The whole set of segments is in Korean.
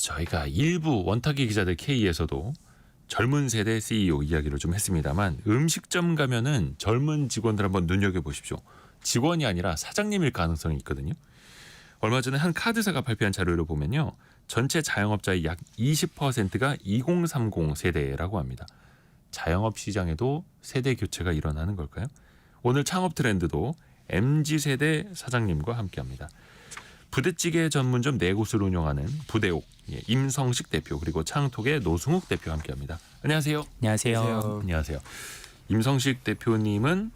저희가 일부 원탁의 기자들 K에서도 젊은 세대 CEO 이야기를 좀 했습니다만 음식점 가면은 젊은 직원들 한번 눈여겨보십시오. 직원이 아니라 사장님일 가능성이 있거든요. 얼마 전에 한 카드사가 발표한 자료를 보면요. 전체 자영업자의 약 20%가 2030 세대라고 합니다. 자영업 시장에도 세대 교체가 일어나는 걸까요? 오늘 창업 트렌드도 MZ세대 사장님과 함께합니다. 부대찌개 전문점 4곳을 운영하는 부대옥 임성식 대표 그리고 창톡의 노승욱 대표 함께합니다. 안녕하세요. 안녕하세요. 안녕하세요. 임성식 대표님은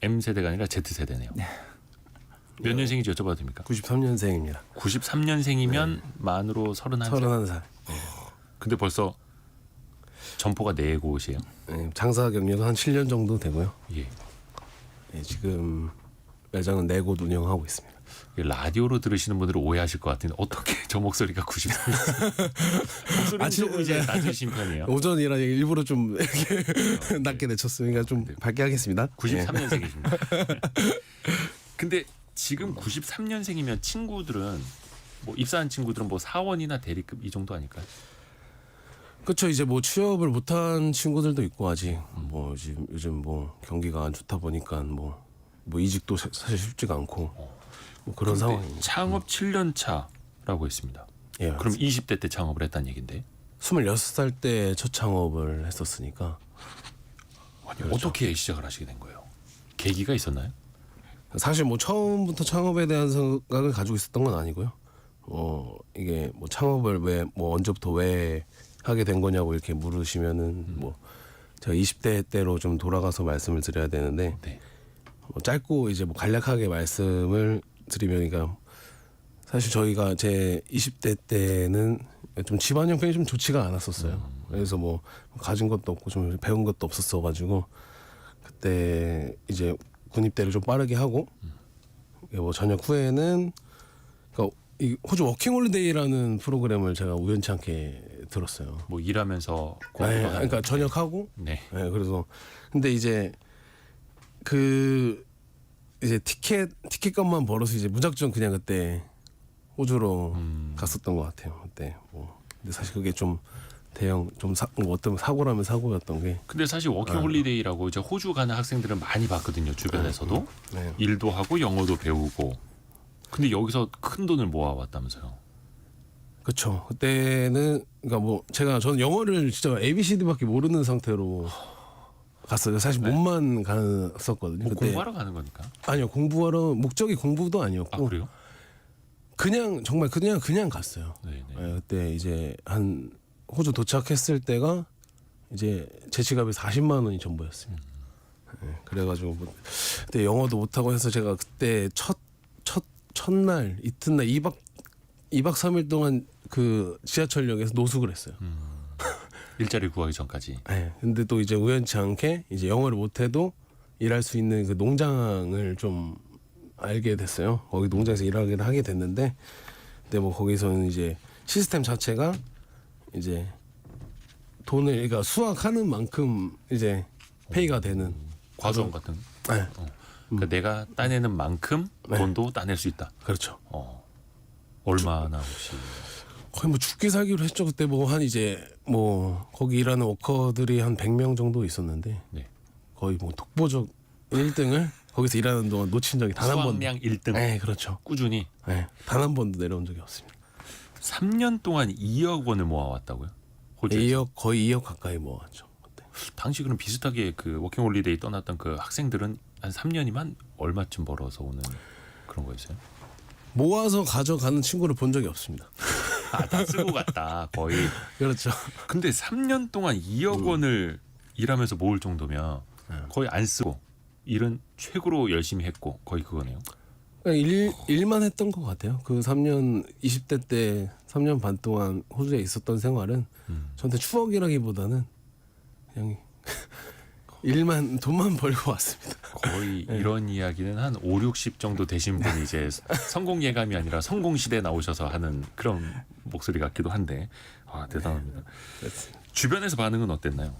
M세대가 아니라 Z세대네요. 몇 년생인지 여쭤봐도 됩니까? 93년생입니다. 93년생이면 만으로 31살. 31살. 근데 벌써 점포가 4곳이에요. 네, 장사 경력은 한 7년 정도 되고요. 예. 네, 지금 매장은 4곳 운영하고 있습니다. 라디오로 들으시는 분들은 오해하실 것 같은데 어떻게 저 목소리가 93년? 목소리는 조금 이제 낮으신 편이에요. 오전이라 일부러 좀 이렇게 낮게 내쳤으니까 좀 밝게 하겠습니다. 93년생이십니다. 근데 지금 93년생이면 친구들은 뭐 입사한 친구들은 뭐 사원이나 대리급 이 정도 아닐까요? 그렇죠. 이제 뭐 취업을 못한 친구들도 있고 아직 뭐 지금 요즘 뭐 경기가 안 좋다 보니까 뭐 이직도 사실 쉽지가 않고 뭐 그런 상황입니다. 창업 7년 차라고 했습니다. 예, 그럼 20대 때 창업을 했다는 얘긴데. 26살 때 첫 창업을 했었으니까. 아니, 그렇죠. 어떻게 시작을 하시게 된 거예요? 계기가 있었나요? 사실 뭐 처음부터 창업에 대한 생각을 가지고 있었던 건 아니고요. 이게 뭐 창업을 왜 뭐 언제부터 왜 하게 된 거냐고 이렇게 물으시면은 뭐 제가 20대 때로 좀 돌아가서 말씀을 드려야 되는데 네. 뭐 짧고 이제 뭐 간략하게 말씀을 드리면 그러니까 사실 저희가 제 20대 때는 좀 집안 형편이 좀 좋지가 않았었어요. 그래서 뭐 가진 것도 없고 좀 배운 것도 없었어 가지고 그때 이제 군입대를 좀 빠르게 하고 뭐 저녁 후에는 그러니까 이 호주 워킹홀리데이라는 프로그램을 제가 우연치 않게 들었어요. 뭐 일하면서 네, 그러니까 전역하고 네. 네, 그래서 근데 이제 그 이제 티켓값만 벌어서 이제 무작정 그냥 그때 호주로 갔었던 것 같아요. 그때 뭐 근데 사실 그게 좀 대형 좀 어떤 사고라면 사고였던 게. 근데 사실 워킹홀리데이라고 이제 호주 가는 학생들은 많이 봤거든요. 주변에서도 네. 일도 하고 영어도 배우고. 근데 여기서 큰 돈을 모아왔다면서요? 그렇죠. 그때는 그러니까 뭐 저는 영어를 진짜 ABCD밖에 모르는 상태로 갔어요. 사실 몸만 갔었거든요. 뭐 그때. 공부하러 가는 거니까. 아니요, 공부하러 목적이 공부도 아니었고. 아 그래요? 그냥 정말 그냥 갔어요. 네네. 네, 그때 이제 한 호주 도착했을 때가 이제 제 지갑에 40만 원이 전부였습니다. 네, 그래가지고 뭐 그때 영어도 못하고 해서 제가 그때 첫날 이튿날 2박 3일 동안 그 지하철역에서 노숙을 했어요. 일자리 구하기 전까지. 네, 근데 또 이제 우연치 않게 이제 영어를 못해도 일할 수 있는 그 농장을 좀 알게 됐어요. 거기 농장에서 일하기를 하게 됐는데, 근데 뭐 거기서는 이제 시스템 자체가 이제 돈을 그러니까 수확하는 만큼 이제 페이가 되는 과수원 같은. 네. 그러니까 내가 따내는 만큼 네. 돈도 따낼 수 있다. 그렇죠. 얼마나 혹시? 거의 뭐 죽기 살기로 했죠. 그때 뭐 한 이제 뭐 거기 일하는 워커들이 한 100명 정도 있었는데 네. 거의 뭐 독보적 1등을 거기서 일하는 동안 놓친 적이 단 한 번도. 수확량 1등. 네, 그렇죠. 꾸준히. 네, 단 한 번도 내려온 적이 없습니다. 3년 동안 2억 원을 모아왔다고요? 호주에서. 2억 거의 2억 가까이 모았죠. 그때. 당시 그럼 비슷하게 그 워킹홀리데이 떠났던 그 학생들은 한 3년이면 얼마쯤 벌어서 오는 그런 거였어요? 모아서 가져가는 친구를 본 적이 없습니다. 다 쓰고 갔다 거의. 그렇죠. 근데 3년 동안 2억 원을 일하면서 모을 정도면 거의 안 쓰고 일은 최고로 열심히 했고 거의 그거네요. 일만 했던 것 같아요. 그 3년 20대 때 3년 반 동안 호주에 있었던 생활은 저한테 추억이라기보다는 그냥 돈만 벌고 왔습니다. 거의 이런 이야기는 한 5, 60 정도 되신 분이 이제 성공 예감이 아니라 성공 시대에 나오셔서 하는 그런 목소리 같기도 한데 대단합니다. 주변에서 반응은 어땠나요?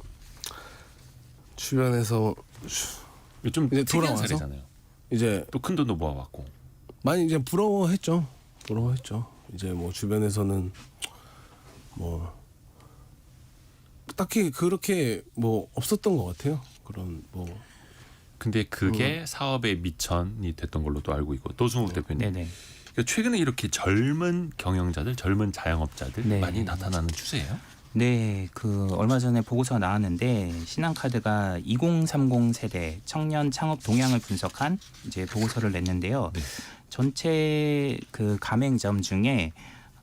주변에서 좀 이제 특이한 돌아와서? 사례잖아요. 이제 또 큰 돈도 모아왔고. 많이 이제 부러워했죠. 이제 뭐 주변에서는 뭐 딱히 그렇게 뭐 없었던 것 같아요. 그런 뭐 근데 그게 사업의 미천이 됐던 걸로도 알고 있고 노승욱 대표님. 네네. 그러니까 최근에 이렇게 젊은 경영자들, 젊은 자영업자들 네. 많이 나타나는 추세예요? 네, 그 얼마 전에 보고서가 나왔는데 신한카드가 2030 세대 청년 창업 동향을 분석한 이제 보고서를 냈는데요. 네. 전체 그 가맹점 중에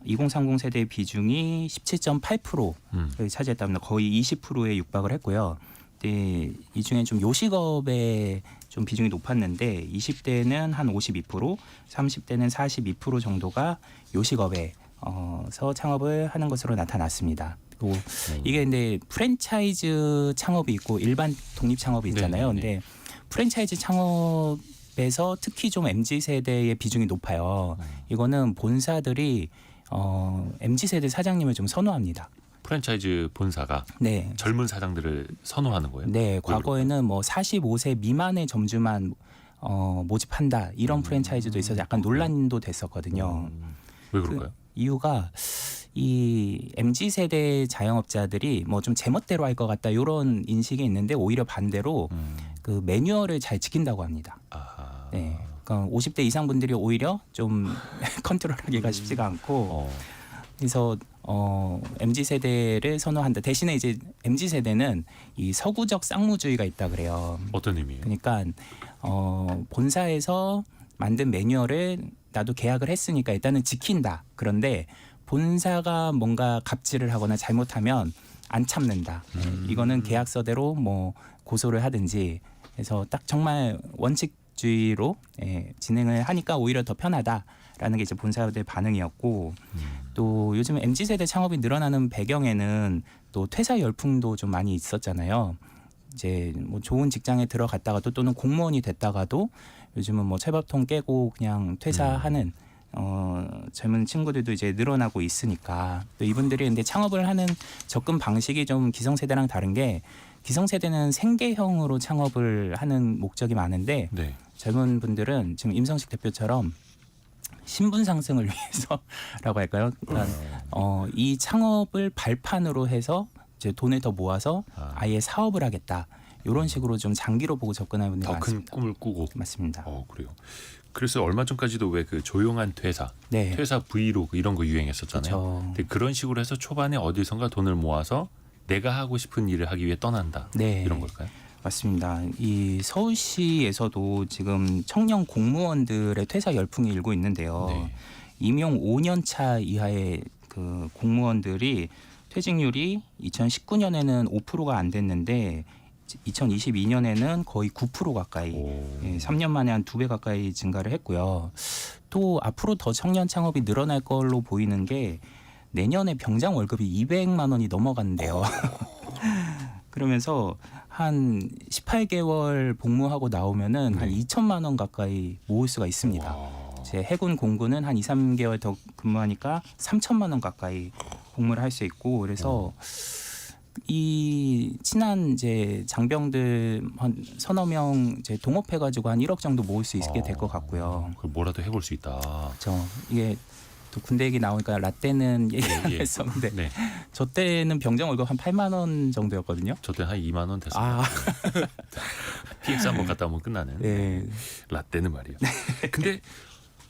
2030 세대의 비중이 17.8%를 차지했답니다. 거의 20%에 육박을 했고요. 근데 이 중에 좀 요식업에 좀 비중이 높았는데 20대는 한 52%, 30대는 42% 정도가 요식업에서 창업을 하는 것으로 나타났습니다. 그리고 이게 근데 프랜차이즈 창업이 있고 일반 독립 창업이 있잖아요. 네네네. 근데 프랜차이즈 창업에서 특히 좀 MZ 세대의 비중이 높아요. 이거는 본사들이 MZ 세대 사장님을 좀 선호합니다. 프랜차이즈 본사가 네. 젊은 사장들을 선호하는 거예요? 네, 왜 과거에는 뭐 45세 미만의 점주만 모집한다 이런 프랜차이즈도 있어서 약간 논란도 됐었거든요. 왜 그럴까요? 이유가 이 MZ 세대 자영업자들이 뭐 좀 제멋대로 할 것 같다 이런 인식이 있는데 오히려 반대로 그 매뉴얼을 잘 지킨다고 합니다. 아하. 네, 그러니까 50대 이상 분들이 오히려 좀 컨트롤하기가 쉽지가 않고 그래서 MZ 세대를 선호한다. 대신에 이제 MZ 세대는 이 서구적 쌍무주의가 있다 그래요. 어떤 의미예요? 그러니까 본사에서 만든 매뉴얼을 나도 계약을 했으니까 일단은 지킨다. 그런데 본사가 뭔가 갑질을 하거나 잘못하면 안 참는다. 이거는 계약서대로 뭐 고소를 하든지 해서 딱 정말 원칙주의로 진행을 하니까 오히려 더 편하다라는 게 이제 본사의 반응이었고 또 요즘 MZ 세대 창업이 늘어나는 배경에는 또 퇴사 열풍도 좀 많이 있었잖아요. 이제 뭐 좋은 직장에 들어갔다가도 또는 공무원이 됐다가도 요즘은 뭐 철밥통 깨고 그냥 퇴사하는 젊은 친구들도 이제 늘어나고 있으니까 또 이분들이 근데 창업을 하는 접근 방식이 좀 기성세대랑 다른 게 기성세대는 생계형으로 창업을 하는 목적이 많은데 네. 젊은 분들은 지금 임성식 대표처럼 신분 상승을 위해서라고 할까요? 그러니까 이 창업을 발판으로 해서 이제 돈을 더 모아서 아예 사업을 하겠다. 이런 식으로 좀 장기로 보고 접근하는 분들이 더 큰 많습니다. 꿈을 꾸고. 맞습니다. 그래요. 그래서 얼마 전까지도 왜 그 조용한 퇴사, 네. 퇴사 브이로그 이런 거 유행했었잖아요. 그렇죠. 근데 그런 식으로 해서 초반에 어디선가 돈을 모아서 내가 하고 싶은 일을 하기 위해 떠난다. 네. 이런 걸까요? 맞습니다. 이 서울시에서도 지금 청년 공무원들의 퇴사 열풍이 일고 있는데요. 네. 임용 5년 차 이하의 그 공무원들이 퇴직률이 2019년에는 5%가 안 됐는데 2022년에는 거의 9% 가까이 3년 만에 한 2배 가까이 증가를 했고요. 또 앞으로 더 청년 창업이 늘어날 걸로 보이는 게 내년에 병장 월급이 200만 원이 넘어간대요. 그러면서 한 18개월 복무하고 나오면은 한 2천만 원 가까이 모을 수가 있습니다. 제 해군 공군은 한 2, 3개월 더 근무하니까 3천만 원 가까이 복무를 할 수 있고 그래서 이 친한 이제 장병들 한 서너 명 이제 동업해가지고 한 1억 정도 모을 수 있게 될 것 같고요. 그걸 뭐라도 해볼 수 있다. 이게 또 군대 얘기 나오니까 라떼는 얘기 안 했었는데 네. 저 때는 병장 월급 한 8만 원 정도였거든요. 저때 한 2만 원 됐어요. 아, PX 한번 갔다 오면 끝나는. 네. 라떼는 말이에요. 근데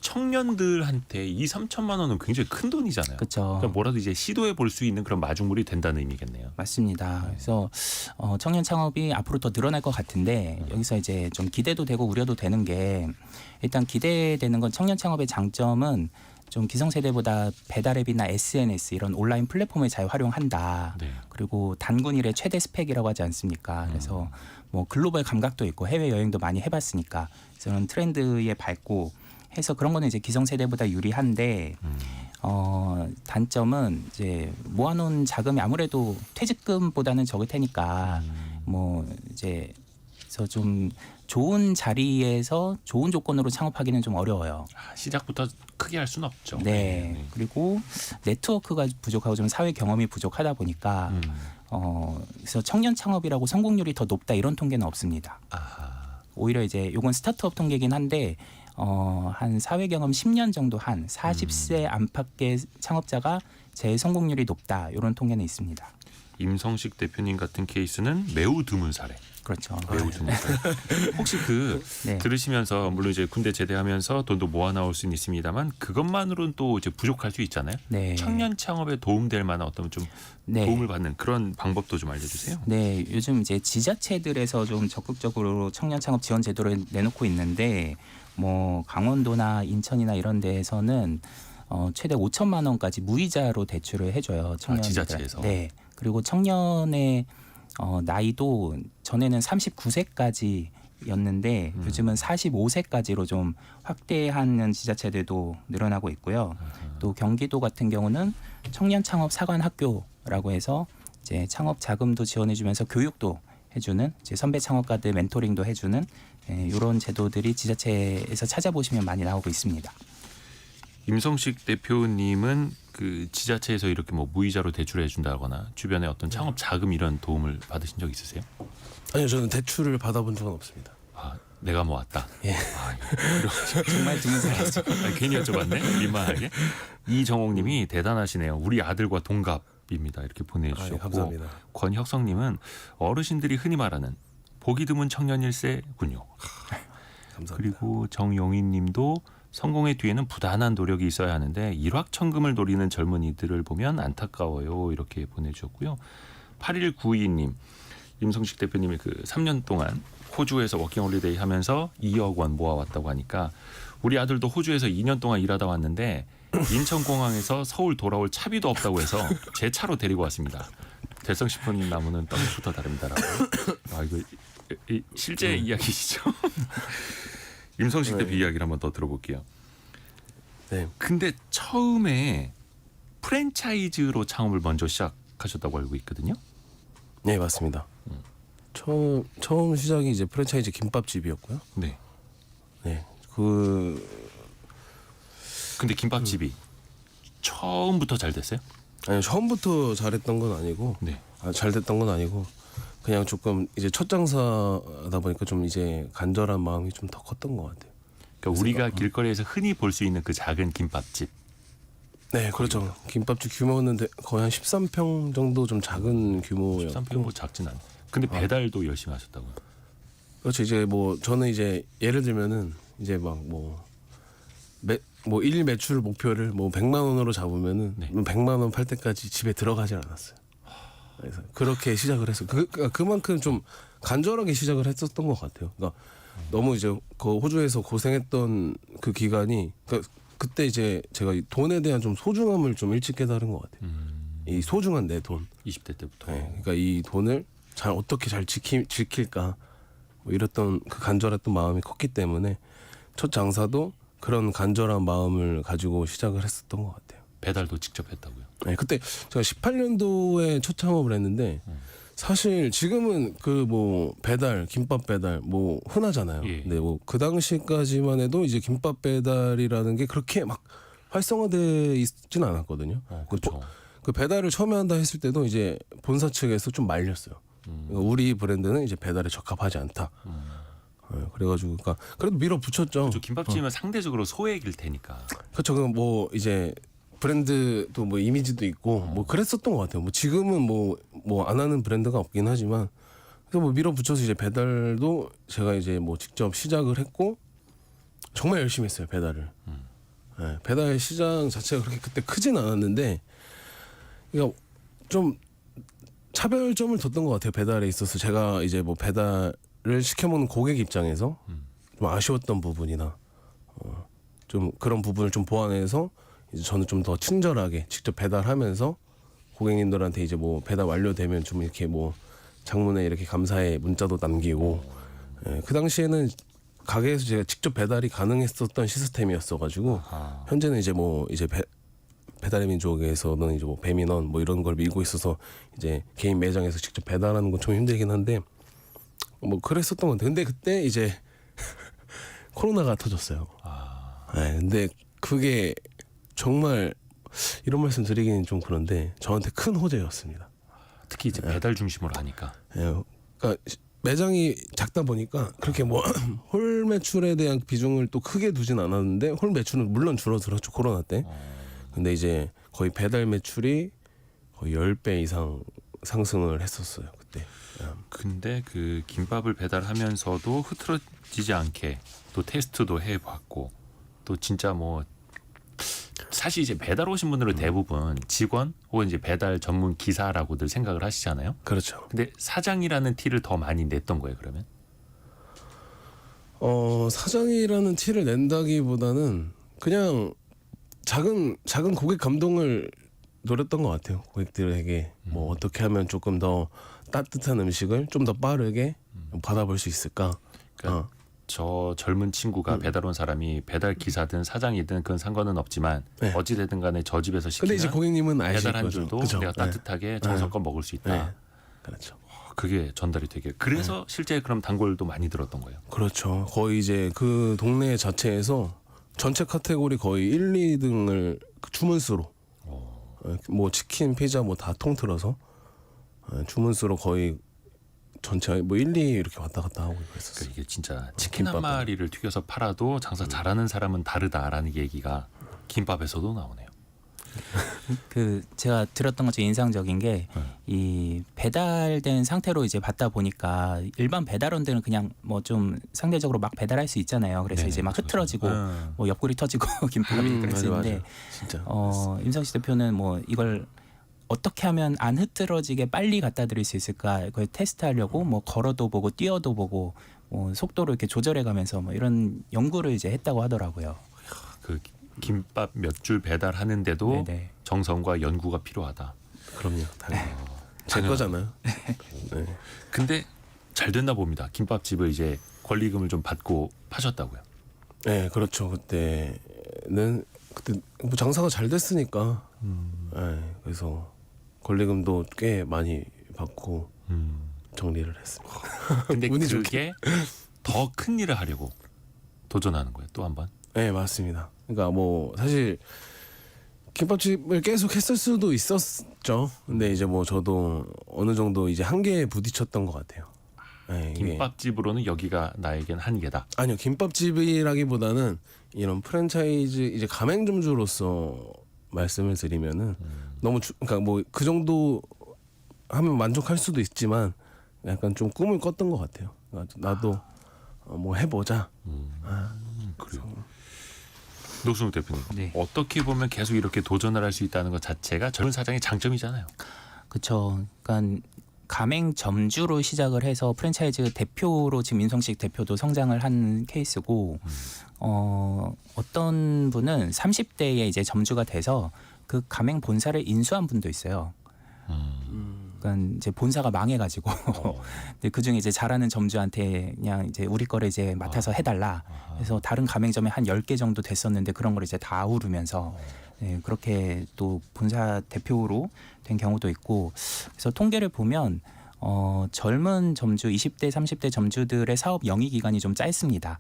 청년들한테 2, 3천만 원은 굉장히 큰 돈이잖아요. 그렇죠. 그러니까 뭐라도 이제 시도해 볼 수 있는 그런 마중물이 된다는 의미겠네요. 맞습니다. 그래서 청년 창업이 앞으로 더 늘어날 것 같은데 여기서 이제 좀 기대도 되고 우려도 되는 게 일단 기대되는 건 청년 창업의 장점은 좀 기성세대보다 배달앱이나 SNS 이런 온라인 플랫폼을 잘 활용한다. 네. 그리고 단군일의 최대 스펙이라고 하지 않습니까? 그래서 뭐 글로벌 감각도 있고 해외 여행도 많이 해봤으니까 저는 트렌드에 밟고 해서 그런 거는 이제 기성세대보다 유리한데 단점은 이제 모아놓은 자금이 아무래도 퇴직금보다는 적을 테니까 뭐 이제 그래서 좀 좋은 자리에서 좋은 조건으로 창업하기는 좀 어려워요. 시작부터 크게 할 수는 없죠. 네. 그리고 네트워크가 부족하고 좀 사회 경험이 부족하다 보니까 그래서 청년 창업이라고 성공률이 더 높다 이런 통계는 없습니다. 아하. 오히려 이제 요건 스타트업 통계긴 한데 한 사회 경험 10년 정도 한 40세 안팎의 창업자가 제일 성공률이 높다 이런 통계는 있습니다. 임성식 대표님 같은 케이스는 매우 드문 사례. 그렇죠. 매우 드문 사례. 혹시 그 네. 들으시면서 물론 이제 군대 제대하면서 돈도 모아 나올 수는 있습니다만 그것만으로는 또 이제 부족할 수 있잖아요. 네. 청년 창업에 도움될 만한 어떤 좀 네. 도움을 받는 그런 방법도 좀 알려주세요. 네, 요즘 이제 지자체들에서 좀 적극적으로 청년 창업 지원 제도를 내놓고 있는데 뭐 강원도나 인천이나 이런 데에서는 최대 5천만 원까지 무이자로 대출을 해줘요. 청년들. 지자체에서? 네. 그리고 청년의 나이도 전에는 39세까지였는데 요즘은 45세까지로 좀 확대하는 지자체들도 늘어나고 있고요. 또 경기도 같은 경우는 청년 창업 사관 학교라고 해서 이제 창업 자금도 지원해주면서 교육도 해주는 이제 선배 창업가들 멘토링도 해주는 이런 제도들이 지자체에서 찾아보시면 많이 나오고 있습니다. 임성식 대표님은 그 지자체에서 이렇게 뭐 무이자로 대출해 준다거나 주변에 어떤 창업 자금 이런 도움을 받으신 적 있으세요? 아니요, 저는 대출을 받아본 적은 없습니다. 아, 내가 모았다. 예. 정말 드문 사례죠. 괜히 여쭤봤네. 민망하게. 이정옥님이 대단하시네요. 우리 아들과 동갑입니다. 이렇게 보내주셨고 감사합니다. 권혁성님은 어르신들이 흔히 말하는 보기 드문 청년 일세군요. 감사합니다. 그리고 정용희님도 성공의 뒤에는 부단한 노력이 있어야 하는데 일확천금을 노리는 젊은이들을 보면 안타까워요. 이렇게 보내주셨고요. 8192님 임성식 대표님이 그 3년 동안 호주에서 워킹홀리데이 하면서 2억 원 모아왔다고 하니까 우리 아들도 호주에서 2년 동안 일하다 왔는데 인천공항에서 서울 돌아올 차비도 없다고 해서 제 차로 데리고 왔습니다. 대성 싶은 나무는 떡부터 다릅니다라고. 아 이거 실제 이야기시죠? 임성식 대표 이야기를 한번 더 들어볼게요. 네. 근데 처음에 프랜차이즈로 창업을 먼저 시작하셨다고 알고 있거든요. 네, 맞습니다. 처음 시작이 이제 프랜차이즈 김밥집이었고요. 네. 네. 근데 김밥집이 처음부터 잘 됐어요? 아니 처음부터 잘했던 건 아니고 네. 잘 됐던 건 아니고 그냥 조금 이제 첫 장사다 보니까 좀 이제 간절한 마음이 좀 더 컸던 것 같아요. 그러니까 우리가 길거리에서 흔히 볼 수 있는 그 작은 김밥집. 네, 그렇죠. 김밥집 규모는 거의 한 13평 정도 좀 작은 규모였고. 13평 뭐 작진 않. 근데 배달도 열심히 하셨다고요. 그렇죠. 이제 뭐 저는 이제 예를 들면은 이제 막 뭐 일 매출 목표를 뭐 100만 원으로 잡으면은 네. 100만 원 팔 때까지 집에 들어가지 않았어요. 그래서 그렇게 시작을 했어요. 그만큼 좀 간절하게 시작을 했었던 것 같아요. 그러니까 너무 이제 그 호주에서 고생했던 그 기간이 그때 이제 제가 이 돈에 대한 좀 소중함을 좀 일찍 깨달은 것 같아요. 이 소중한 내 돈. 20대 때부터. 네, 그러니까 이 돈을 어떻게 잘 지킬까 뭐 이랬던 그 간절했던 마음이 컸기 때문에 첫 장사도 그런 간절한 마음을 가지고 시작을 했었던 것 같아요. 배달도 직접 했다고요. 네, 그때 제가 18년도에 첫 창업을 했는데 사실 지금은 그 뭐 배달, 김밥 배달 뭐 흔하잖아요. 예. 근데 뭐 그 당시까지만 해도 이제 김밥 배달이라는 게 그렇게 막 활성화돼 있지는 않았거든요. 그렇죠. 그 배달을 처음에 한다 했을 때도 이제 본사 측에서 좀 말렸어요. 그러니까 우리 브랜드는 이제 배달에 적합하지 않다. 네, 그래가지고 그러니까 그래도 밀어붙였죠. 저 김밥집은 상대적으로 소액일 테니까. 그렇죠. 그럼 뭐 이제 브랜드도 뭐 이미지도 있고 뭐 그랬었던 것 같아요. 뭐 지금은 뭐 안 하는 브랜드가 없긴 하지만 그래서 뭐 밀어붙여서 이제 배달도 제가 이제 뭐 직접 시작을 했고 정말 열심히 했어요 배달을. 네, 배달 시장 자체가 그렇게 그때 크진 않았는데 그러니까 좀 차별점을 뒀던 것 같아요 배달에 있어서. 제가 이제 뭐 배달을 시켜먹는 고객 입장에서 좀 아쉬웠던 부분이나 좀 그런 부분을 좀 보완해서 이제 저는 좀 더 친절하게 직접 배달하면서 고객님들한테 이제 뭐 배달 완료되면 좀 이렇게 뭐 장문에 이렇게 감사의 문자도 남기고 예, 그 당시에는 가게에서 제가 직접 배달이 가능했었던 시스템이었어가지고 현재는 이제 뭐 이제 배달의 민족에서는 이제 뭐 배민원 뭐 이런 걸 밀고 있어서 이제 개인 매장에서 직접 배달하는 건 좀 힘들긴 한데 뭐 그랬었던 건데 근데 그때 이제 코로나가 터졌어요. 네, 근데 그게 정말 이런 말씀 드리기는 좀 그런데 저한테 큰 호재였습니다. 특히 이제 배달 중심으로 하니까. 예, 그러니까 매장이 작다 보니까 그렇게 뭐 홀 매출에 대한 비중을 또 크게 두진 않았는데 홀 매출은 물론 줄어들었죠 코로나 때. 근데 이제 거의 배달 매출이 거의 10배 이상 상승을 했었어요 그때. 근데 그 김밥을 배달하면서도 흐트러지지 않게 또 테스트도 해봤고 또 진짜 뭐 사실 이제 배달 오신 분들은 대부분 직원 혹은 이제 배달 전문 기사라고들 생각을 하시잖아요. 그렇죠. 근데 사장이라는 티를 더 많이 냈던 거예요 그러면? 사장이라는 티를 낸다기보다는 그냥 작은 고객 감동을 노렸던 것 같아요. 고객들에게 뭐 어떻게 하면 조금 더 따뜻한 음식을 좀 더 빠르게 받아볼 수 있을까. 그러니까 저 젊은 친구가 배달 온 사람이 배달 기사든 사장이든 그건 상관은 없지만 네. 어찌 되든 간에 저 집에서 시키면 근데 이제 고객님은 아실 배달 한 거죠. 줄도 그죠? 내가 네. 따뜻하게 정성껏 먹을 수 있다. 네. 그렇죠. 그게 전달이 되게 그래서 실제 그럼 단골도 많이 들었던 거예요. 그렇죠. 거의 이제 그 동네 자체에서 전체 카테고리 거의 1, 2등을 주문수로 뭐 치킨, 피자 뭐 다 통틀어서 주문수로 거의 전체 뭐 1, 2 이렇게 왔다 갔다 하고 그랬었어요. 그러니까 이게 진짜 치킨 한 김밥은. 마리를 튀겨서 팔아도 장사 잘하는 사람은 다르다라는 얘기가 김밥에서도 나오네요. 그 제가 들었던 것 중에 인상적인 게 이 배달된 상태로 이제 받다 보니까 일반 배달원들은 그냥 뭐 좀 상대적으로 막 배달할 수 있잖아요. 그래서 네네, 이제 막 그렇죠. 흐트러지고 뭐 옆구리 터지고 김밥이 그럴 수 맞아, 있는데 진짜. 임성식 대표는 뭐 이걸 어떻게 하면 안 흐트러지게 빨리 갖다 드릴 수 있을까 그걸 테스트하려고 뭐 걸어도 보고 뛰어도 보고 뭐 속도를 이렇게 조절해 가면서 뭐 이런 연구를 이제 했다고 하더라고요. 그 김밥 몇 줄 배달하는데도 네네. 정성과 연구가 필요하다. 그럼요. 당연히. 제 거잖아요. 네. 근데 잘 됐나 봅니다. 김밥집을 이제 권리금을 좀 받고 파셨다고요. 네, 그렇죠. 그때 뭐 장사가 잘 됐으니까. 네, 그래서 권리금도 꽤 많이 받고 정리를 했습니다. 근데 운이 그게 더 큰 일을 하려고 도전하는 거예요. 또 한 번. 네, 맞습니다. 그러니까 뭐 사실 김밥집을 계속 했을 수도 있었죠. 근데 이제 뭐 저도 어느 정도 이제 한계에 부딪혔던 것 같아요. 네, 이게 김밥집으로는 여기가 나에겐 한계다. 아니요, 김밥집이라기보다는 이런 프랜차이즈 이제 가맹점주로서 말씀을 드리면은 너무 그러니까 뭐 그 정도 하면 만족할 수도 있지만 약간 좀 꿈을 꿨던 것 같아요. 그러니까 나도 뭐 해보자. 그래요. 노승욱 대표님, 네. 어떻게 보면 계속 이렇게 도전을 할 수 있다는 것 자체가 젊은 사장의 장점이잖아요. 그렇죠. 그러니까 가맹점주로 시작을 해서 프랜차이즈 대표로 지금 민성식 대표도 성장을 한 케이스고 어떤 분은 30대에 이제 점주가 돼서 그 가맹 본사를 인수한 분도 있어요. 그러니까 이제 본사가 망해가지고 근데 그 중에 이제 잘하는 점주한테 그냥 이제 우리 거를 이제 맡아서 해달라. 그래서 다른 가맹점에 한 10개 정도 됐었는데 그런 걸 이제 다 아우르면서 네, 그렇게 또 본사 대표로 된 경우도 있고 그래서 통계를 보면 젊은 점주 20대 30대 점주들의 사업 영위 기간이 좀 짧습니다.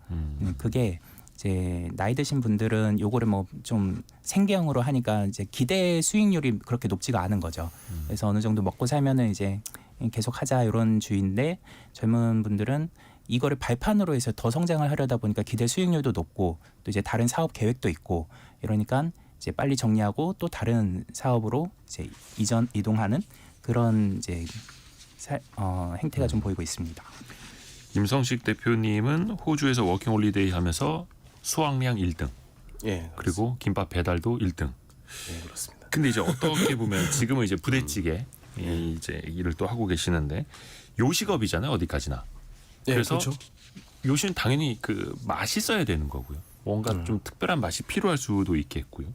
그게 이제 나이 드신 분들은 요거를 뭐 좀 생계형으로 하니까 이제 기대 수익률이 그렇게 높지가 않은 거죠. 그래서 어느 정도 먹고 살면은 이제 계속 하자 이런 주의인데 젊은 분들은 이거를 발판으로 해서 더 성장을 하려다 보니까 기대 수익률도 높고 또 이제 다른 사업 계획도 있고 이러니까 이제 빨리 정리하고 또 다른 사업으로 이제 이동하는 그런 이제 행태가 좀 보이고 있습니다. 임성식 대표님은 호주에서 워킹홀리데이 하면서 수확량 1등 예, 그리고 김밥 배달도 1등. 예, 그렇습니다. 근데 이제 어떻게 보면 지금은 이제 부대찌개 이제 일을 또 하고 계시는데 요식업이잖아요 어디까지나. 예, 그래서 그렇죠. 요식은 당연히 그 맛있어야 되는 거고요. 뭔가 좀 특별한 맛이 필요할 수도 있겠고요.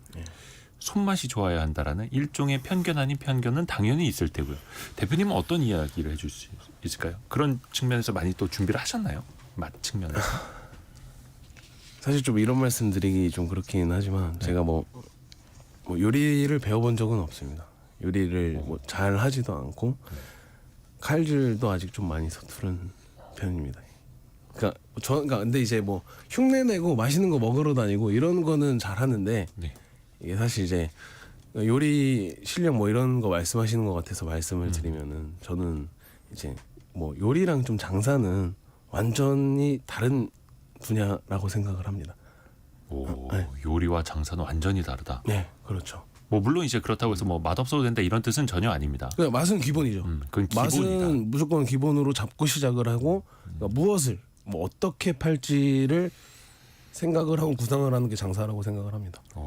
손맛이 좋아야 한다라는 일종의 편견 아닌 편견은 당연히 있을 테고요. 대표님은 어떤 이야기를 해줄 수 있을까요? 그런 측면에서 많이 또 준비를 하셨나요? 맛 측면에서. 사실 좀 이런 말씀 드리기 좀 그렇긴 하지만 제가 뭐 요리를 배워본 적은 없습니다. 요리를 뭐 잘 하지도 않고 칼질도 아직 좀 많이 서투른 편입니다. 그러니까 근데 이제 뭐 흉내 내고 맛있는 거 먹으러 다니고 이런 거는 잘 하는데 네. 이게 사실 이제 요리 실력 뭐 이런 거 말씀하시는 것 같아서 말씀을 드리면은 저는 이제 뭐 요리랑 좀 장사는 완전히 다른 분야라고 생각을 합니다. 오, 네. 요리와 장사는 완전히 다르다. 네, 그렇죠. 뭐 물론 이제 그렇다고 해서 뭐 맛없어도 된다 이런 뜻은 전혀 아닙니다. 그냥 맛은 기본이죠. 그건 기본이다. 맛은 무조건 기본으로 잡고 시작을 하고 그러니까 무엇을 뭐 어떻게 팔지를 생각을 하고 구상을 하는 게 장사라고 생각을 합니다. 어.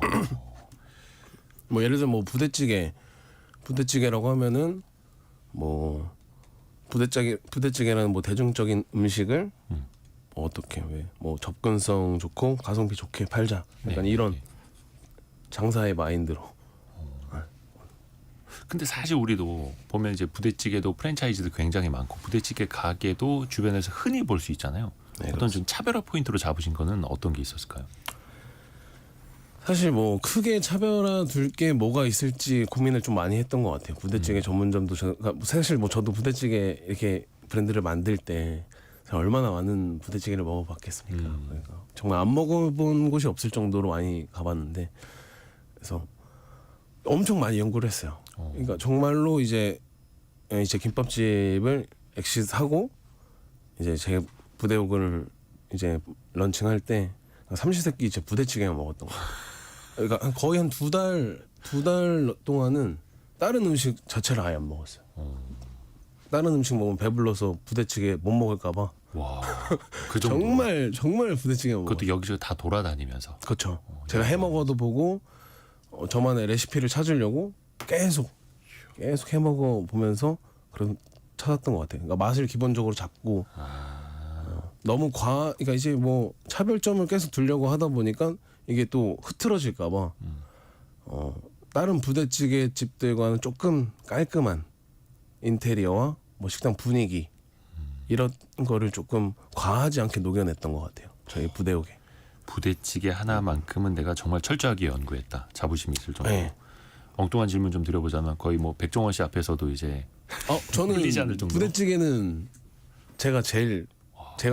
뭐 예를 들어 뭐 부대찌개라고 하면은 뭐 부대찌개라는 뭐 대중적인 음식을 뭐 어떻게 왜 뭐 접근성 좋고 가성비 좋게 팔자. 약간 네. 이런 장사의 마인드로. 근데 사실 우리도 보면 이제 부대찌개도 프랜차이즈도 굉장히 많고 부대찌개 가게도 주변에서 흔히 볼 수 있잖아요. 네, 어떤 좀 차별화 포인트로 잡으신 거는 어떤 게 있었을까요? 사실 뭐 크게 차별화 둘 게 뭐가 있을지 고민을 좀 많이 했던 것 같아요. 부대찌개 전문점도 그러니까 사실 뭐 저도 부대찌개 이렇게 브랜드를 만들 때 얼마나 많은 부대찌개를 먹어봤겠습니까. 그러니까 정말 안 먹어본 곳이 없을 정도로 많이 가봤는데 그래서 엄청 많이 연구를 했어요. 그러니까 정말로 이제 김밥집을 엑시트하고 이제 제 부대옥을 이제 런칭할 때 삼시세끼 이제 부대찌개만 먹었던 거예요. 그러니까 거의 한 두 달 동안은 다른 음식 자체를 아예 안 먹었어요. 다른 음식 먹으면 배불러서 부대찌개 못 먹을까봐. 와, 그 정도. 정말 부대찌개만 먹었어요. 그것도 여기저기 다 돌아다니면서. 그렇죠. 제가 해 먹어도 보고 저만의 레시피를 찾으려고 계속 해 먹어 보면서 그런 찾았던 것 같아요. 그러니까 맛을 기본적으로 잡고 너무 그러니까 이제 뭐 차별점을 계속 두려고 하다 보니까 이게 또 흐트러질까봐 다른 부대찌개 집들과는 조금 깔끔한 인테리어와 뭐 식당 분위기 이런 거를 조금 과하지 않게 녹여냈던 것 같아요. 저희 부대옥에. 부대찌개 하나만큼은 내가 정말 철저하게 연구했다. 자부심이 있을 정도로. 네. 엉뚱한 질문 좀 드려보자면 거의 뭐 백종원 씨 앞에서도 이제 저는 흘리지 않을 정도로? 부대찌개는 제가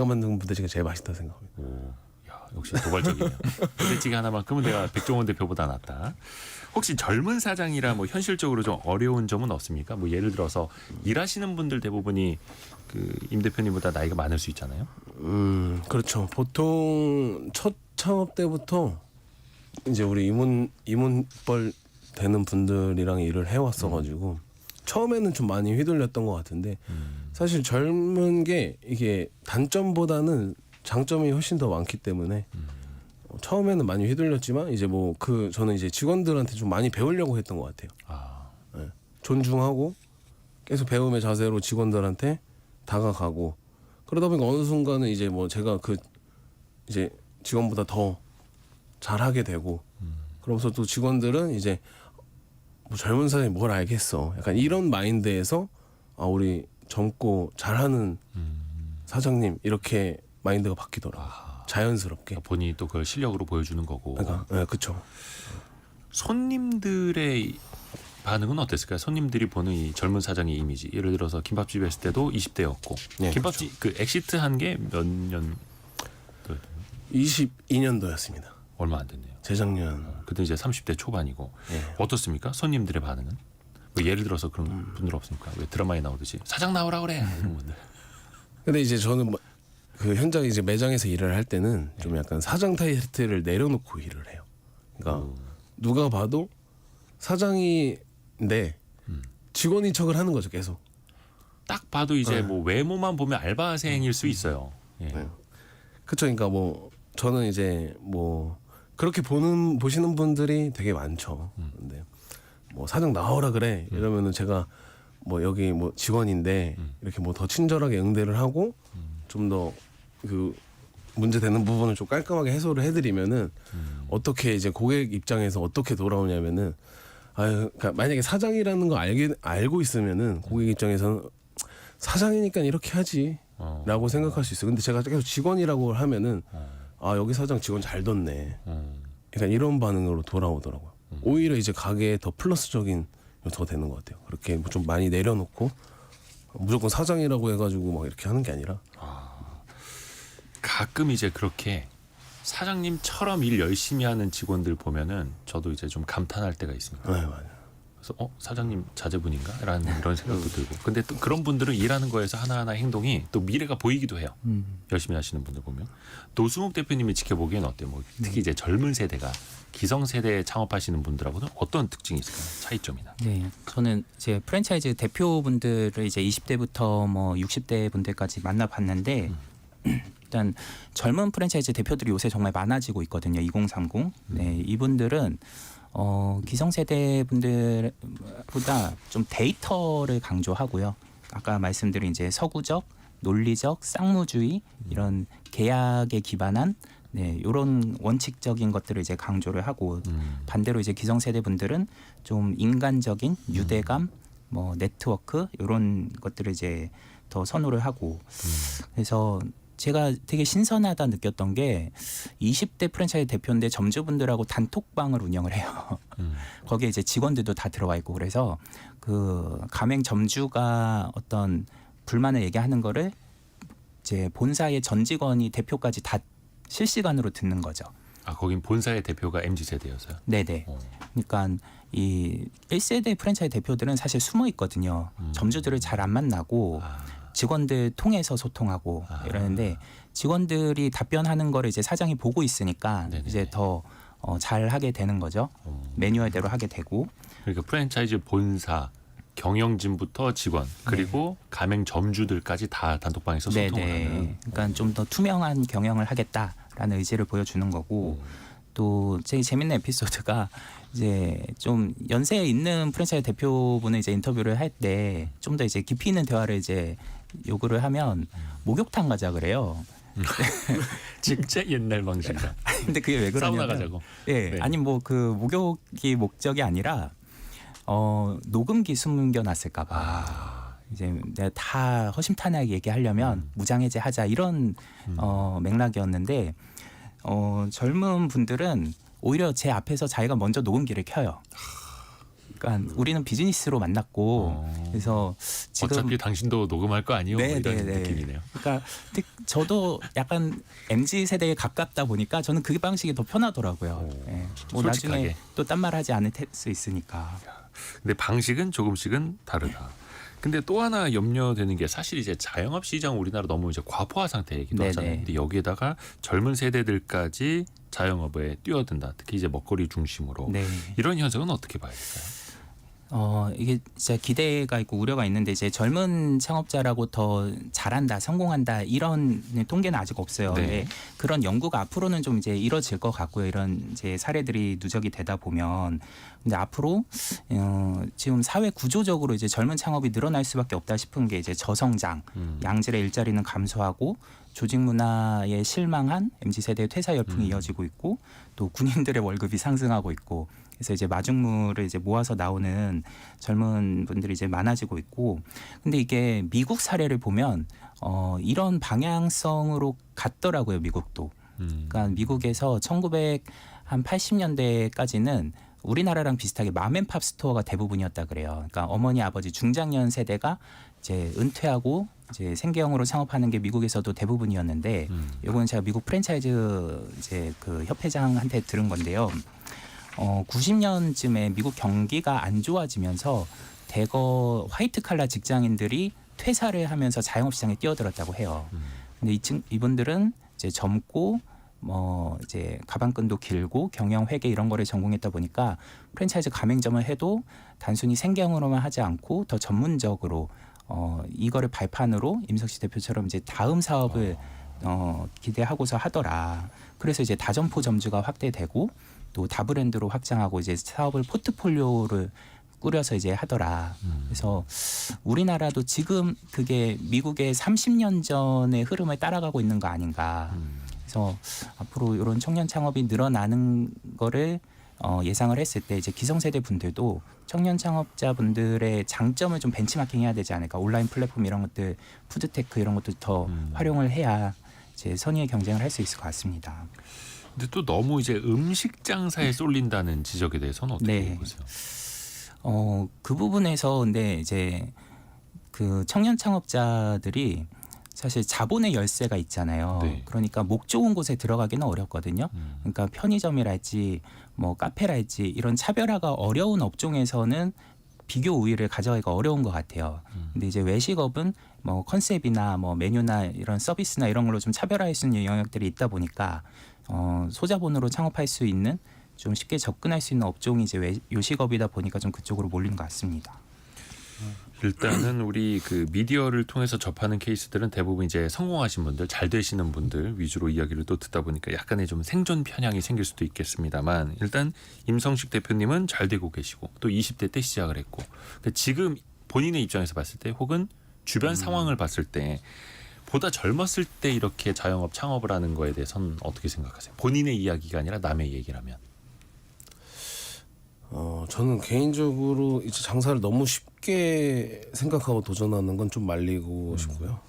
만든 부대찌개 제일 맛있다 생각합니다. 오, 야, 역시 도발적이네요. 부대찌개 하나만큼은 내가 백종원 대표보다 낫다. 혹시 젊은 사장이라 뭐 현실적으로 좀 어려운 점은 없습니까? 뭐 예를 들어서 일하시는 분들 대부분이 그 임 대표님보다 나이가 많을 수 있잖아요. 그렇죠. 보통 첫 창업 때부터 이제 우리 임원뻘 되는 분들이랑 일을 해왔어가지고 처음에는 좀 많이 휘둘렸던 것 같은데 사실 젊은 게 이게 단점보다는 장점이 훨씬 더 많기 때문에 처음에는 많이 휘둘렸지만 이제 뭐 저는 이제 직원들한테 좀 많이 배우려고 했던 것 같아요. 네. 존중하고 계속 배움의 자세로 직원들한테 다가가고 그러다 보니까 어느 순간은 이제 뭐 제가 이제 직원보다 더 잘하게 되고 그러면서 또 직원들은 이제 뭐 젊은 사람이 뭘 알겠어 약간 이런 마인드에서 우리 젊고 잘하는 사장님 이렇게 마인드가 바뀌더라고요. 자연스럽게. 본인이 또 그걸 실력으로 보여주는 거고. 그러니까 네, 그렇죠. 손님들의 반응은 어땠을까요? 손님들이 보는 이 젊은 사장의 이미지. 예를 들어서 김밥집 했을 때도 20대였고 네, 김밥집 그 엑시트 한 게 몇 년? 22년도였습니다. 얼마 안 됐네요. 재작년. 그때 이제 30대 초반이고 네. 어떻습니까? 손님들의 반응은? 뭐 예를 들어서 그런 분들 없습니까? 왜 드라마에 나오듯이 사장 나오라 그래. 이런 분들. 근데 이제 저는 뭐 그 현장 이제 매장에서 일을 할 때는 좀 약간 사장 타이틀을 내려놓고 일을 해요. 그러니까 누가 봐도 사장인데 직원인 척을 하는 거죠 계속. 딱 봐도 이제 뭐 외모만 보면 알바생일 수 있어요. 예. 네. 그쵸. 그러니까 뭐 저는 이제 뭐 그렇게 보시는 분들이 되게 많죠. 근데 뭐 사장 나오라 그래 이러면은 제가 뭐 여기 뭐 직원인데 이렇게 뭐 더 친절하게 응대를 하고 좀 더 그 문제 되는 부분을 좀 깔끔하게 해소를 해드리면은 어떻게 이제 고객 입장에서 어떻게 돌아오냐면은 그러니까 만약에 사장이라는 거 알고 있으면은 고객 입장에서는 사장이니까 이렇게 하지라고 생각할 수 있어요. 근데 제가 계속 직원이라고 하면은 여기 사장 직원 잘 뒀네. 그러니까 이런 반응으로 돌아오더라고요. 오히려 이제 가게에 더 플러스적인 요소가 되는 것 같아요. 그렇게 뭐 좀 많이 내려놓고 무조건 사장이라고 해가지고 막 이렇게 하는 게 아니라. 가끔 이제 그렇게 사장님처럼 일 열심히 하는 직원들 보면은 저도 이제 좀 감탄할 때가 있습니다. 네, 맞아요. 그래서 사장님 자제분인가? 라는 이런 생각도 들고. 근데 또 그런 분들은 일하는 거에서 하나하나 행동이 또 미래가 보이기도 해요. 열심히 하시는 분들 보면. 노수묵 대표님이 지켜보기엔 어때요? 뭐 특히 이제 젊은 세대가 기성세대에 창업하시는 분들하고는 어떤 특징이 있을까요? 차이점이나. 네, 저는 이제 프랜차이즈 대표분들을 이제 20대부터 뭐 60대 분들까지 만나봤는데 일단 젊은 프랜차이즈 대표들이 요새 정말 많아지고 있거든요. 2030. 네, 이분들은 기성세대 분들보다 좀 데이터를 강조하고요. 아까 말씀드린 이제 서구적, 논리적, 쌍무주의 이런 계약에 기반한 이런 원칙적인 것들을 이제 강조를 하고 반대로 이제 기성세대 분들은 좀 인간적인 유대감, 뭐 네트워크 이런 것들을 이제 더 선호를 하고 그래서 제가 되게 신선하다 느꼈던 게 20대 프랜차이즈 대표인데 점주분들하고 단톡방을 운영을 해요. 거기에 이제 직원들도 다 들어와 있고 그래서 그 가맹 점주가 어떤 불만을 얘기하는 거를 이제 본사의 전 직원이 대표까지 다 실시간으로 듣는 거죠. 아, 거긴 본사의 대표가 MZ세대여서요? 네네. 그러니까 이 1세대 프랜차이즈 대표들은 사실 숨어 있거든요. 점주들을 잘 안 만나고 직원들 통해서 소통하고 이러는데 직원들이 답변하는 거를 이제 사장이 보고 있으니까 네네. 이제 더 잘하게 되는 거죠. 매뉴얼대로 하게 되고. 그러니까 프랜차이즈 본사 경영진부터 직원 그리고 가맹 점주들까지 다 단톡방에서 소통을 하는. 그러니까 좀 더 투명한 경영을 하겠다라는 의지를 보여주는 거고 또 제일 재밌는 에피소드가 이제 좀 연세에 있는 프랜차이즈 대표분을 이제 인터뷰를 할 때 좀 더 이제 깊이 있는 대화를 이제 요구를 하면 목욕탕 가자 그래요. 진짜 옛날 방식이다. 근데 그게 왜 그러냐면 사우나 가자고. 예, 네. 아니 뭐 그 목욕이 목적이 아니라 녹음기 숨겨놨을까봐 이제 내가 다 허심탄회하게 얘기하려면 무장해제하자 이런 맥락이었는데 젊은 분들은 오히려 제 앞에서 자기가 먼저 녹음기를 켜요. 그러니까 우리는 비즈니스로 만났고 그래서 지금 어차피 당신도 녹음할 거 아니에요? 뭐 이런 느낌이네요. 그러니까 저도 약간 MZ 세대에 가깝다 보니까 저는 그 방식이 더 편하더라고요. 예. 뭐 솔직하게. 나중에 또 딴 말 하지 않을 수 있으니까. 근데 방식은 조금씩은 다르다. 근데 또 하나 염려되는 게 사실 이제 자영업 시장 우리나라 너무 이제 과포화 상태이기도 네네. 하잖아요. 근데 여기에다가 젊은 세대들까지 자영업에 뛰어든다. 특히 이제 먹거리 중심으로. 네. 이런 현상은 어떻게 봐야 될까요? 이게 진짜 기대가 있고 우려가 있는데 이제 젊은 창업자라고 더 잘한다, 성공한다 이런 통계는 아직 없어요. 네. 근데 그런 연구가 앞으로는 좀 이제 이뤄질 것 같고요. 이런 이제 사례들이 누적이 되다 보면 근데 앞으로 지금 사회 구조적으로 이제 젊은 창업이 늘어날 수밖에 없다 싶은 게 이제 저성장, 양질의 일자리는 감소하고 조직 문화에 실망한 MZ 세대의 퇴사 열풍이 이어지고 있고 또 군인들의 월급이 상승하고 있고 그래서 이제 마중물을 이제 모아서 나오는 젊은 분들이 이제 많아지고 있고 근데 이게 미국 사례를 보면 이런 방향성으로 갔더라고요. 미국도. 그러니까 미국에서 1980년대까지는 우리나라랑 비슷하게 맘앤팝 스토어가 대부분이었다 그래요. 그러니까 어머니 아버지 중장년 세대가 이제 은퇴하고 이제 생계형으로 창업하는 게 미국에서도 대부분이었는데 이거는 제가 미국 프랜차이즈 이제 그 협회장한테 들은 건데요. 90년쯤에 미국 경기가 안 좋아지면서 대거 화이트 칼라 직장인들이 퇴사를 하면서 자영업 시장에 뛰어들었다고 해요. 근데 이분들은 이제 젊고 뭐 이제 가방끈도 길고 경영 회계 이런 거를 전공했다 보니까 프랜차이즈 가맹점을 해도 단순히 생계형으로만 하지 않고 더 전문적으로 이거를 발판으로 임석시 대표처럼 이제 다음 사업을 기대하고서 하더라. 그래서 이제 다점포 점주가 확대되고 또 다브랜드로 확장하고 이제 사업을 포트폴리오를 꾸려서 이제 하더라. 그래서 우리나라도 지금 그게 미국의 30년 전의 흐름을 따라가고 있는 거 아닌가. 그래서 앞으로 이런 청년 창업이 늘어나는 거를 예상을 했을 때 이제 기성세대 분들도 청년 창업자분들의 장점을 좀 벤치마킹해야 되지 않을까. 온라인 플랫폼 이런 것들, 푸드테크 이런 것도 더 활용을 해야 이제 선의의 경쟁을 할 수 있을 것 같습니다. 근데 또 너무 이제 음식 장사에 쏠린다는 지적에 대해서는 어떻게 보세요? 그 부분에서 근데 이제 그 청년 창업자들이 사실 자본의 열쇠가 있잖아요. 네. 그러니까 목 좋은 곳에 들어가기는 어렵거든요. 그러니까 편의점이랄지 뭐 카페랄지 이런 차별화가 어려운 업종에서는 비교 우위를 가져가기가 어려운 것 같아요. 근데 이제 외식업은 뭐 컨셉이나 뭐 메뉴나 이런 서비스나 이런 걸로 좀 차별화할 수 있는 영역들이 있다 보니까 소자본으로 창업할 수 있는 좀 쉽게 접근할 수 있는 업종이 이제 요식업이다 보니까 좀 그쪽으로 몰리는 것 같습니다. 일단은 우리 그 미디어를 통해서 접하는 케이스들은 대부분 이제 성공하신 분들, 잘 되시는 분들 위주로 이야기를 또 듣다 보니까 약간의 좀 생존 편향이 생길 수도 있겠습니다만 일단 임성식 대표님은 잘 되고 계시고 또 20대 때 시작을 했고 그러니까 지금 본인의 입장에서 봤을 때 혹은 주변 상황을 봤을 때 보다 젊었을 때 이렇게 자영업 창업을 하는 거에 대해서는 어떻게 생각하세요? 본인의 이야기가 아니라 남의 얘기라면. 저는 개인적으로 이제 장사를 너무 쉽게 생각하고 도전하는 건 좀 말리고 싶고요.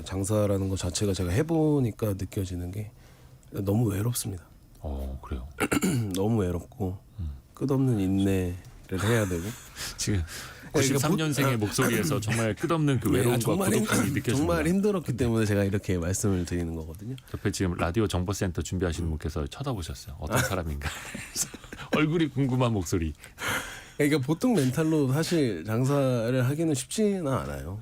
장사라는 것 자체가 제가 해보니까 느껴지는 게 너무 외롭습니다. 그래요. 너무 외롭고 끝없는 인내를 해야 되고 지금 93년생의 목소리에서 정말 끝없는 그 외로움과 고독함이 느껴집니다. 정말 힘들었기 때문에 제가 이렇게 말씀을 드리는 거거든요. 옆에 지금 라디오 정보센터 준비하시는 분께서 쳐다보셨어요. 어떤 사람인가. 얼굴이 궁금한 목소리. 그러니까 보통 멘탈로 사실 장사를 하기는 쉽지는 않아요.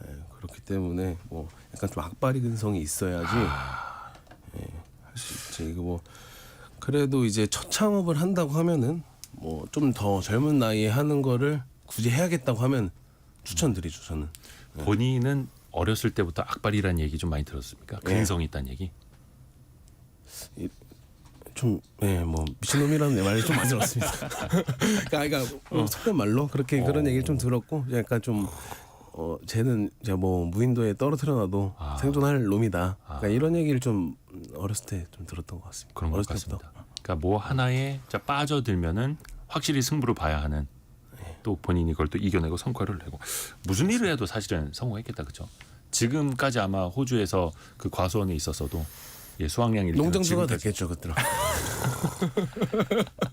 네, 그렇기 때문에 뭐 약간 좀 악바리 근성이 있어야지 할 수 있지. 이거 뭐 그래도 이제 첫 창업을 한다고 하면은 뭐 좀 더 젊은 나이에 하는 거를 굳이 해야겠다고 하면 추천드리죠. 저는. 본인은 어렸을 때부터 악발이라는 얘기 좀 많이 들었습니까? 근성이 있다는 얘기? 좀, 뭐 미친놈이라는 내 말이 좀 많이 들었습니다. 그러니까 속된 말로 그렇게 그런 얘기를 좀 들었고, 약간 좀 쟤는 이제 뭐 무인도에 떨어뜨려놔도 생존할 놈이다. 그러니까 이런 얘기를 좀 어렸을 때 좀 들었던 것 같습니다. 그런 것 어렸을 같습니다. 때부터. 그러니까 뭐 하나에 빠져들면은 확실히 승부를 봐야 하는 또 본인이 그걸 또 이겨내고 성과를 내고 무슨 일을 해도 사실은 성공했겠다, 그렇죠? 지금까지 아마 호주에서 그 과수원에 있었어도 수확량 1등 농장주가 됐겠죠, 그때는.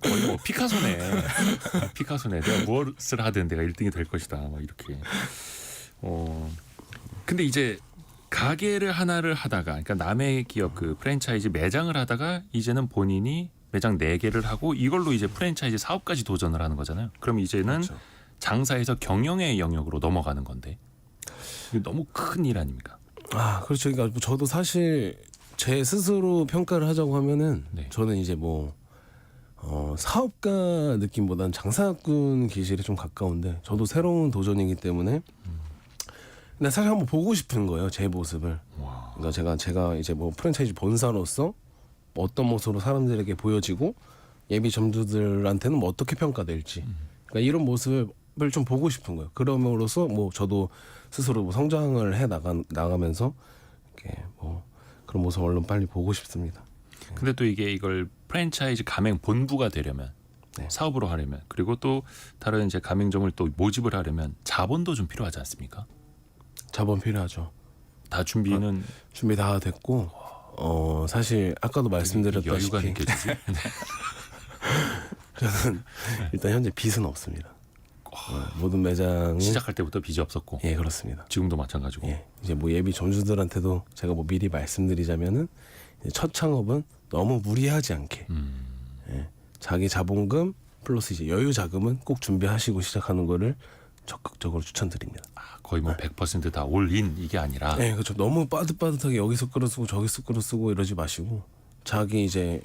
거의 뭐 피카소네. 피카소네. 내가 무엇을 하든 내가 1등이 될 것이다. 막 이렇게. 근데 이제 가게를 하나를 하다가, 그러니까 남의 기업 그 프랜차이즈 매장을 하다가 이제는 본인이 매장 4개를 하고 이걸로 이제 프랜차이즈 사업까지 도전을 하는 거잖아요. 그럼 이제는 그렇죠. 장사에서 경영의 영역으로 넘어가는 건데 이게 너무 큰 일 아닙니까? 그렇죠. 그러니까 저도 사실 제 스스로 평가를 하자고 하면은 네. 저는 이제 뭐 사업가 느낌보다는 장사꾼 기질에 좀 가까운데 저도 새로운 도전이기 때문에 근데 사실 한번 보고 싶은 거예요, 제 모습을. 그러니까 제가 이제 뭐 프랜차이즈 본사로서 어떤 모습으로 사람들에게 보여지고 예비 점주들한테는 뭐 어떻게 평가될지 그러니까 이런 모습을 좀 보고 싶은 거예요. 그럼으로써 뭐 저도 스스로 뭐 성장을 해 나가면서 이렇게 뭐 그런 모습 얼른 빨리 보고 싶습니다. 근데 또 이걸 프랜차이즈 가맹 본부가 되려면 네. 사업으로 하려면 그리고 또 다른 이제 가맹점을 또 모집을 하려면 자본도 좀 필요하지 않습니까? 자본 필요하죠. 다 준비는 준비 다 됐고 사실 아까도 여유가 말씀드렸다시피 느껴지지. 저는 일단 현재 빚은 없습니다. 모든 매장이 시작할 때부터 빚이 없었고 예 그렇습니다. 지금도 마찬가지고. 예 이제 뭐 예비 점주들한테도 제가 뭐 미리 말씀드리자면은 이제 첫 창업은 너무 무리하지 않게 예, 자기 자본금 플러스 이제 여유 자금은 꼭 준비하시고 시작하는 거를 적극적으로 추천드립니다. 거의 뭐 100%다 올인 이게 아니라 네, 그렇죠. 너무 빠듯빠듯하게 여기서 끌어쓰고 저기서 끌어쓰고 이러지 마시고 자기 이제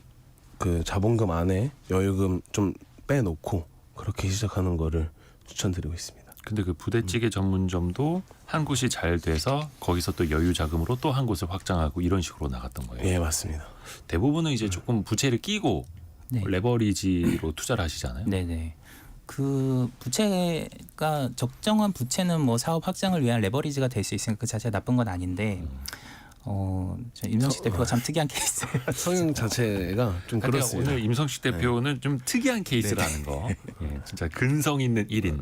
그 자본금 안에 여유금 좀 빼놓고 그렇게 시작하는 거를 추천드리고 있습니다. 근데 그 부대찌개 전문점도 한 곳이 잘 돼서 거기서 또 여유 자금으로 또 한 곳을 확장하고 이런 식으로 나갔던 거예요. 예, 맞습니다. 대부분은 이제 조금 부채를 끼고 네. 레버리지로 투자를 하시잖아요. 네네. 그 부채가 적정한 부채는 뭐 사업 확장을 위한 레버리지가 될 수 있으니까 그 자체가 나쁜 건 아닌데 저 임성식 대표가 참 특이한 케이스예요. 성향 자체가 좀 그러니까 그렇습니다. 오늘 임성식 대표는 좀 특이한 케이스라는 거. 예, 진짜 근성 있는 1인.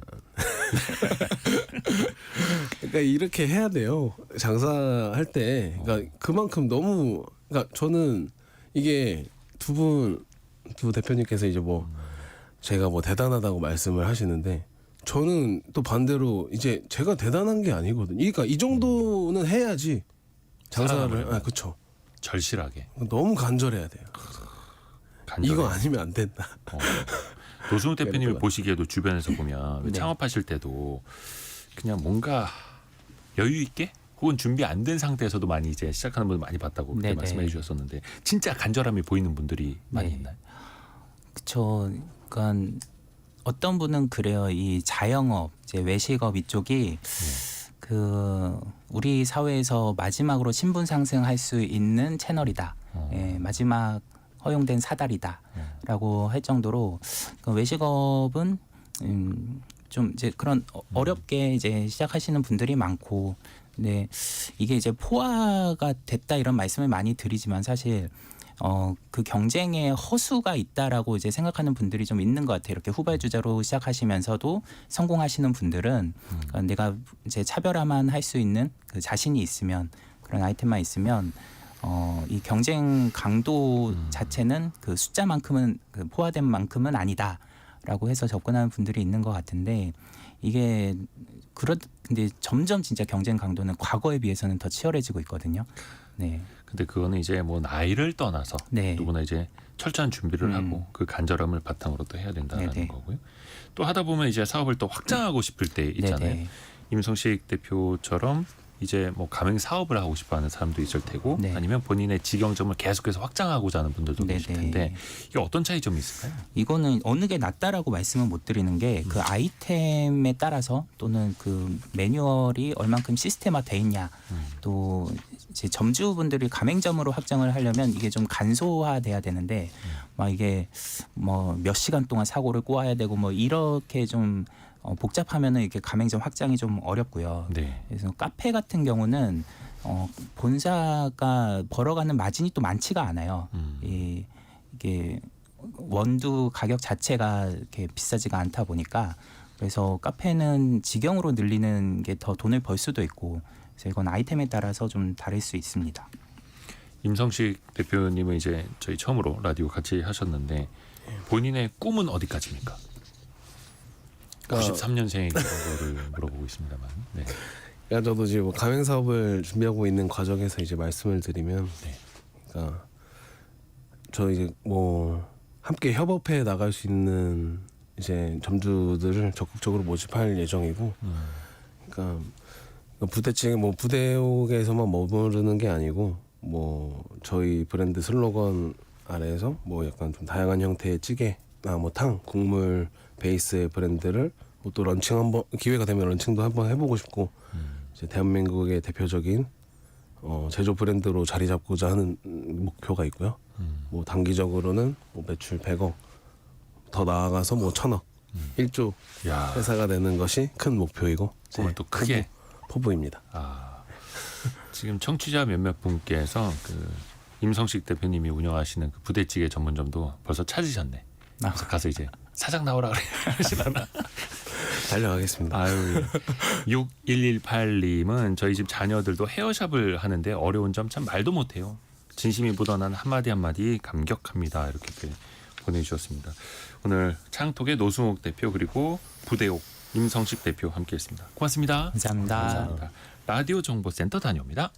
그러니까 이렇게 해야 돼요. 장사할 때. 그러니까 그만큼 너무 그러니까 저는 이게 두 대표님께서 이제 뭐 제가 뭐 대단하다고 말씀을 하시는데 저는 또 반대로 이제 제가 대단한 게 아니거든요. 그러니까 이 정도는 해야지 장사를 그렇죠. 절실하게. 너무 간절해야 돼요. 간절해. 이거 아니면 안 된다. 노승욱 대표님이 그랬구나. 보시기에도 주변에서 보면 네. 창업하실 때도 그냥 뭔가 여유 있게 혹은 준비 안 된 상태에서도 많이 이제 시작하는 분들 많이 봤다고 그때 네네. 말씀해 주셨었는데 진짜 간절함이 보이는 분들이 많이 네. 있나요? 그쵸. 그러니까 어떤 분은 그래요. 이 자영업, 이제 외식업 이쪽이 그 우리 사회에서 마지막으로 신분 상승할 수 있는 채널이다. 예, 마지막 허용된 사다리다라고 할 정도로 그 외식업은 좀 이제 그런 어렵게 이제 시작하시는 분들이 많고, 근데 이게 이제 포화가 됐다 이런 말씀을 많이 드리지만 사실 그 경쟁에 허수가 있다라고 이제 생각하는 분들이 좀 있는 것 같아요. 이렇게 후발주자로 시작하시면서도 성공하시는 분들은 그러니까 내가 이제 차별화만 할 수 있는 그 자신이 있으면, 그런 아이템만 있으면 이 경쟁 강도 자체는 그 숫자만큼은 그 포화된 만큼은 아니다라고 해서 접근하는 분들이 있는 것 같은데, 이게 근데 점점 진짜 경쟁 강도는 과거에 비해서는 더 치열해지고 있거든요. 네. 근데 그거는 이제 뭐 나이를 떠나서 네. 누구나 이제 철저한 준비를 하고 그 간절함을 바탕으로 또 해야 된다는 네네. 거고요. 또 하다 보면 이제 사업을 또 확장하고 싶을 때 있잖아요. 네네. 임성식 대표처럼 이제 뭐 가맹 사업을 하고 싶어하는 사람도 있을 테고 네. 아니면 본인의 직영점을 계속해서 확장하고자 하는 분들도 계실 네네. 텐데 이게 어떤 차이점이 있을까요? 이거는 어느 게 낫다라고 말씀은 못 드리는 게 그 아이템에 따라서 또는 그 매뉴얼이 얼만큼 시스템화돼 있냐, 또 이제 점주분들이 가맹점으로 확장을 하려면 이게 좀 간소화돼야 되는데 막 이게 뭐 몇 시간 동안 사고를 꼬아야 되고 뭐 이렇게 좀 복잡하면은 이렇게 가맹점 확장이 좀 어렵고요. 네. 그래서 카페 같은 경우는 본사가 벌어가는 마진이 또 많지가 않아요. 이게 원두 가격 자체가 이렇게 비싸지가 않다 보니까, 그래서 카페는 직영으로 늘리는 게 더 돈을 벌 수도 있고, 그래서 이건 아이템에 따라서 좀 다를 수 있습니다. 임성식 대표님은 이제 저희 처음으로 라디오 같이 하셨는데 본인의 꿈은 어디까지입니까? 93년생인 거를 물어보고 있습니다만. 네. 그러니까 저도 지금 뭐 가맹 사업을 준비하고 있는 과정에서 이제 말씀을 드리면, 네. 그러니까 저 이제 뭐 함께 협업해 나갈 수 있는 이제 점주들을 적극적으로 모집할 예정이고, 그러니까 부대찌개 뭐 부대옥에서만 머무르는 게 아니고 뭐 저희 브랜드 슬로건 아래에서 뭐 약간 좀 다양한 형태의 찌개나 뭐 탕, 국물 베이스의 브랜드를 뭐 또 런칭 한번 기회가 되면 런칭도 한번 해보고 싶고, 이제 대한민국의 대표적인 제조 브랜드로 자리 잡고자 하는 목표가 있고요. 뭐 단기적으로는 뭐 매출 100억, 더 나아가서 뭐 1000억, 1조 야, 회사가 되는 것이 큰 목표이고 꿈을 또 크게. 포부입니다. 지금 청취자 몇몇 분께서 그 임성식 대표님이 운영하시는 그 부대찌개 전문점도 벌써 찾으셨네. 그래서 가서 이제 사장 나오라 그러시나. 달려가겠습니다. 아유, 6118님은 저희 집 자녀들도 헤어샵을 하는데 어려운 점 참 말도 못해요. 진심이 묻어난 한마디 한마디 감격합니다. 이렇게 보내주셨습니다. 오늘 창톡의 노승욱 대표 그리고 부대옥 임성식 대표 함께했습니다. 고맙습니다. 감사합니다. 라디오 정보센터 다녀옵니다.